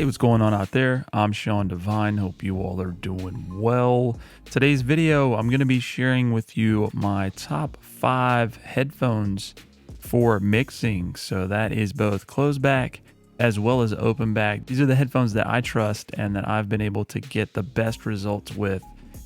Hey, what's going on out there? I'm Sean Devine. Hope you all are doing well. Today's video, I'm going to be sharing with you my top 5 headphones for mixing. So that is both closed back as well as open back. These are the headphones that I trust and that I've been able to get the best results with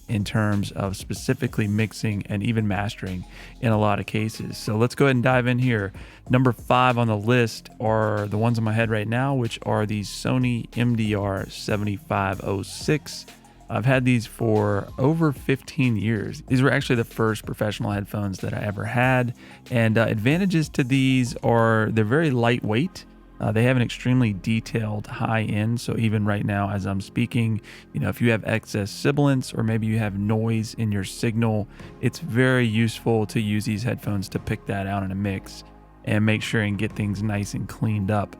in terms of specifically mixing and even mastering in a lot of cases. So let's go ahead and dive in here. Number 5 on the list are the ones in my head right now, which are the Sony MDR 7506. I've had these for over 15 years. These were actually the first professional headphones that I ever had. And advantages to these are they're very lightweight. They have an extremely detailed high end. So even right now, as I'm speaking, if you have excess sibilance or maybe you have noise in your signal, it's very useful to use these headphones to pick that out in a mix and make sure and get things nice and cleaned up.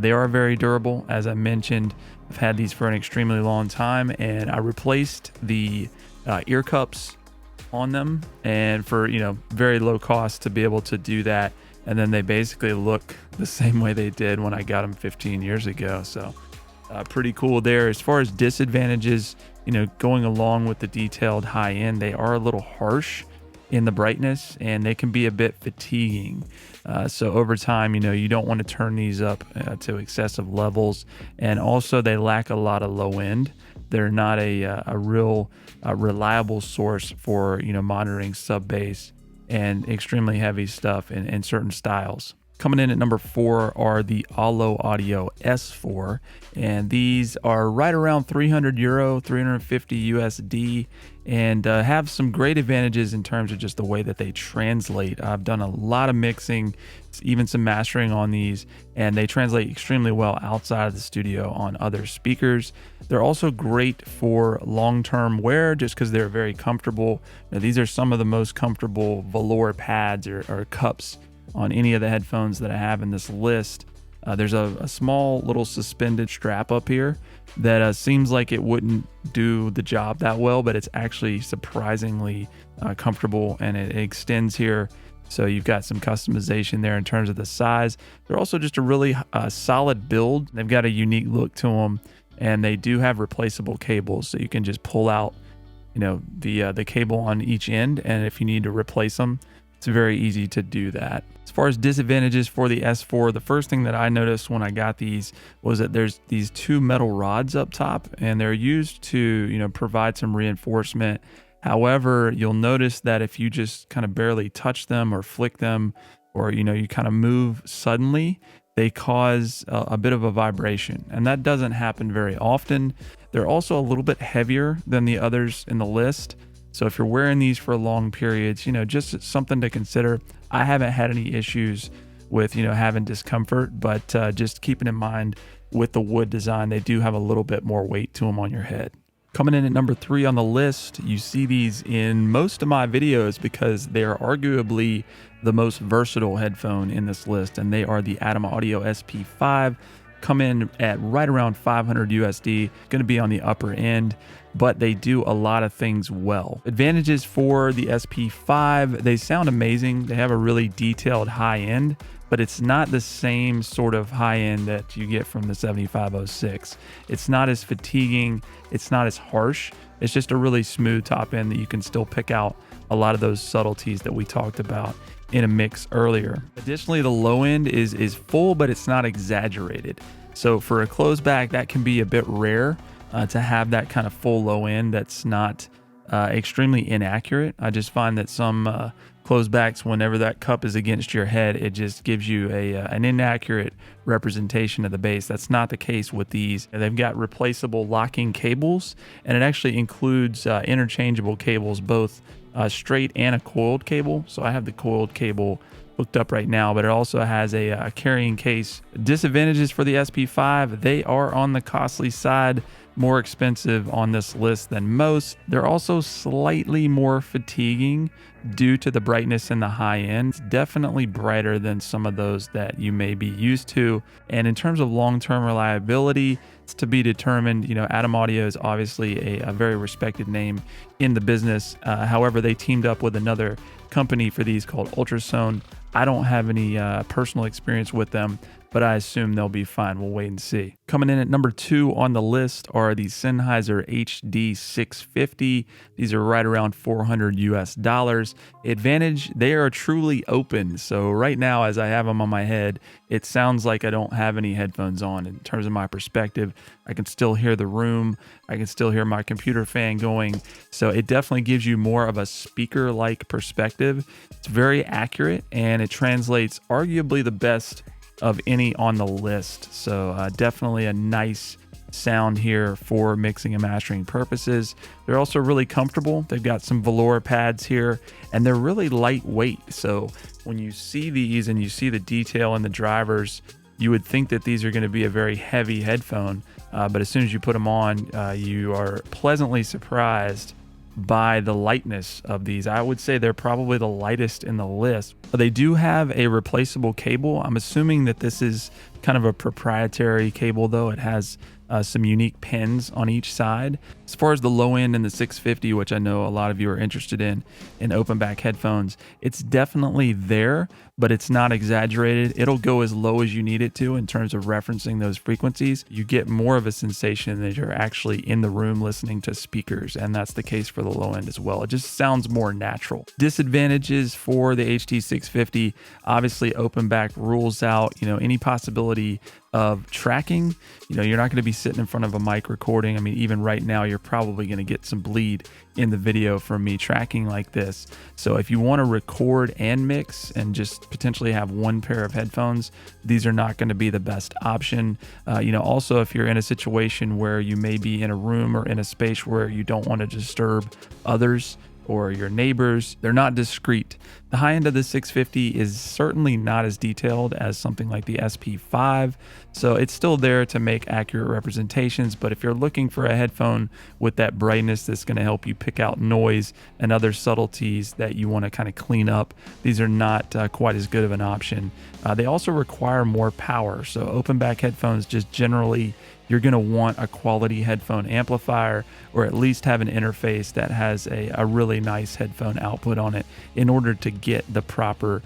They are very durable. As I mentioned, I've had these for an extremely long time, and I replaced the ear cups on them, and for very low cost to be able to do that. And then they basically look the same way they did when I got them 15 years ago. So pretty cool there. As far as disadvantages, going along with the detailed high end, they are a little harsh in the brightness and they can be a bit fatiguing. So over time, you don't want to turn these up to excessive levels. And also they lack a lot of low end. They're not a real reliable source for, monitoring sub bass and extremely heavy stuff in certain styles. Coming in at number 4 are the Allo Audio S4, and these are right around €300, 350 USD, and have some great advantages in terms of just the way that they translate. I've done a lot of mixing, even some mastering on these, and they translate extremely well outside of the studio on other speakers. They're also great for long-term wear just because they're very comfortable. Now, these are some of the most comfortable velour pads or cups on any of the headphones that I have in this list. There's a small little suspended strap up here that seems like it wouldn't do the job that well, but it's actually surprisingly comfortable, and it extends here. So you've got some customization there in terms of the size. They're also just a really solid build. They've got a unique look to them, and they do have replaceable cables. So you can just pull out, the cable on each end, and if you need to replace them, it's very easy to do that. As far as disadvantages for the S4, the first thing that I noticed when I got these was that there's these 2 metal rods up top, and they're used to, provide some reinforcement. However, you'll notice that if you just kind of barely touch them or flick them, or, you kind of move suddenly, they cause a bit of a vibration, and that doesn't happen very often. They're also a little bit heavier than the others in the list. So if you're wearing these for long periods, just something to consider. I haven't had any issues with, having discomfort, but just keeping in mind with the wood design, they do have a little bit more weight to them on your head. Coming in at number 3 on the list, you see these in most of my videos because they are arguably the most versatile headphone in this list, and they are the Atom Audio SP5. Come in at right around 500 USD, going to be on the upper end, but they do a lot of things well. Advantages for the SP5, they sound amazing. They have a really detailed high end, but it's not the same sort of high end that you get from the 7506. It's not as fatiguing. It's not as harsh. It's just a really smooth top end that you can still pick out a lot of those subtleties that we talked about in a mix earlier. Additionally, the low end is full, but it's not exaggerated. So for a closed back, that can be a bit rare to have that kind of full low end that's not extremely inaccurate. I just find that some closed backs, whenever that cup is against your head, it just gives you an inaccurate representation of the bass. That's not the case with these. They've got replaceable locking cables, and it actually includes interchangeable cables, both straight and a coiled cable. So I have the coiled cable hooked up right now, but it also has a carrying case. Disadvantages for the SP5, they are on the costly side, more expensive on this list than most. They're also slightly more fatiguing due to the brightness in the high end. It's definitely brighter than some of those that you may be used to. And in terms of long-term reliability, it's to be determined. Atom Audio is obviously a very respected name in the business. However, they teamed up with another company for these called Ultrasone. I don't have any personal experience with them, but I assume they'll be fine. We'll wait and see. Coming in at number 2 on the list are the Sennheiser HD650. These are right around $400 US. Advantage, they are truly open. So right now, as I have them on my head, it sounds like I don't have any headphones on. In terms of my perspective, I can still hear the room. I can still hear my computer fan going. So it definitely gives you more of a speaker-like perspective. It's very accurate, and it translates arguably the best of any on the list. So definitely a nice sound here for mixing and mastering purposes. They're also really comfortable. They've got some velour pads here, and they're really lightweight. So when you see these and you see the detail in the drivers, you would think that these are going to be a very heavy headphone, but as soon as you put them on, you are pleasantly surprised by the lightness of these. I would say they're probably the lightest in the list. They do have a replaceable cable. I'm assuming that this is kind of a proprietary cable, though. It has some unique pins on each side. As far as the low end in the 650, which I know a lot of you are interested in open back headphones, it's definitely there, but it's not exaggerated. It'll go as low as you need it to in terms of referencing those frequencies. You get more of a sensation that you're actually in the room listening to speakers, and that's the case for the low end as well. It just sounds more natural. Disadvantages for the HD650, obviously open back rules out, any possibility of tracking. You're not going to be sitting in front of a mic recording. I mean, even right now, you're probably going to get some bleed in the video from me tracking like this. So if you want to record and mix and just potentially have one pair of headphones, these are not going to be the best option. Also, if you're in a situation where you may be in a room or in a space where you don't want to disturb others or your neighbors, they're not discreet. The high end of the 650 is certainly not as detailed as something like the SP5, so it's still there to make accurate representations. But if you're looking for a headphone with that brightness that's going to help you pick out noise and other subtleties that you want to kind of clean up, these are not quite as good of an option. They also require more power, so open back headphones just generally, you're going to want a quality headphone amplifier, or at least have an interface that has a really nice headphone output on it in order to get the proper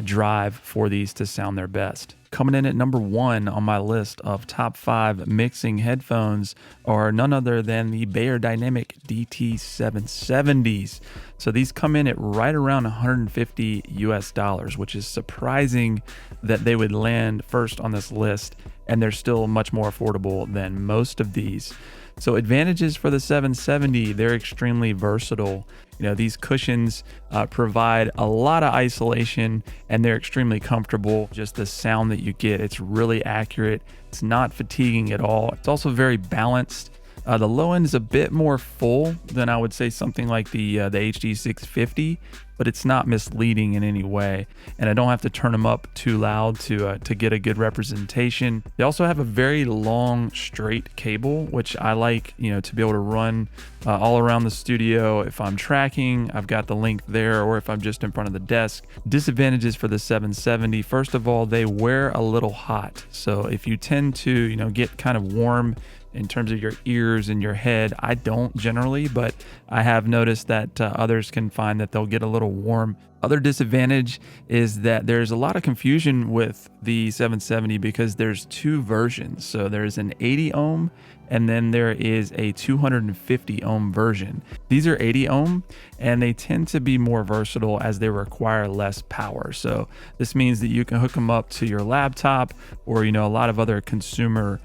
drive for these to sound their best. Coming in at number 1 on my list of top 5 mixing headphones are none other than the Beyerdynamic DT770s. So these come in at right around $150 US, which is surprising that they would land first on this list, and they're still much more affordable than most of these. So advantages for the 770, they're extremely versatile. These cushions provide a lot of isolation, and they're extremely comfortable. Just the sound that you get, it's really accurate. It's not fatiguing at all. It's also very balanced. The low end is a bit more full than I would say something like the HD650, but it's not misleading in any way. And I don't have to turn them up too loud to get a good representation. They also have a very long straight cable, which I like, to be able to run all around the studio. If I'm tracking, I've got the link there, or if I'm just in front of the desk. Disadvantages for the 770, first of all, they wear a little hot. So if you tend to, get kind of warm in terms of your ears and your head, I don't generally, but I have noticed that others can find that they'll get a little warm. Other disadvantage is that there's a lot of confusion with the 770 because there's 2 versions. So there's an 80 ohm and then there is a 250 ohm version. These are 80 ohm and they tend to be more versatile as they require less power. So this means that you can hook them up to your laptop or, a lot of other consumer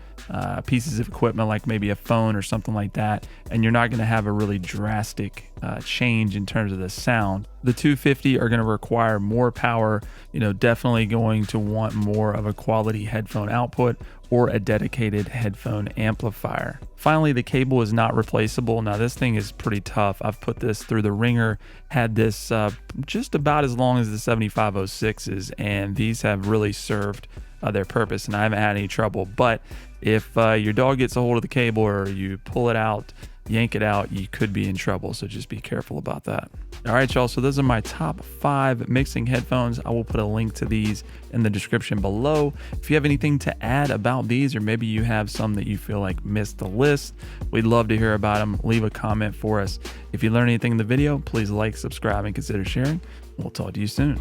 pieces of equipment like maybe a phone or something like that, and you're not going to have a really drastic change in terms of the sound. The 250 are going to require more power, definitely going to want more of a quality headphone output or a dedicated headphone amplifier. Finally, the cable is not replaceable. Now this thing is pretty tough. I've put this through the ringer, had this just about as long as the 7506s, and these have really served their purpose, and I haven't had any trouble. But if your dog gets a hold of the cable or you pull it out, yank it out, you could be in trouble. So just be careful about that. All right, y'all. So those are my top 5 mixing headphones. I will put a link to these in the description below. If you have anything to add about these, or maybe you have some that you feel like missed the list, we'd love to hear about them. Leave a comment for us. If you learn anything in the video, please like, subscribe, and consider sharing. We'll talk to you soon.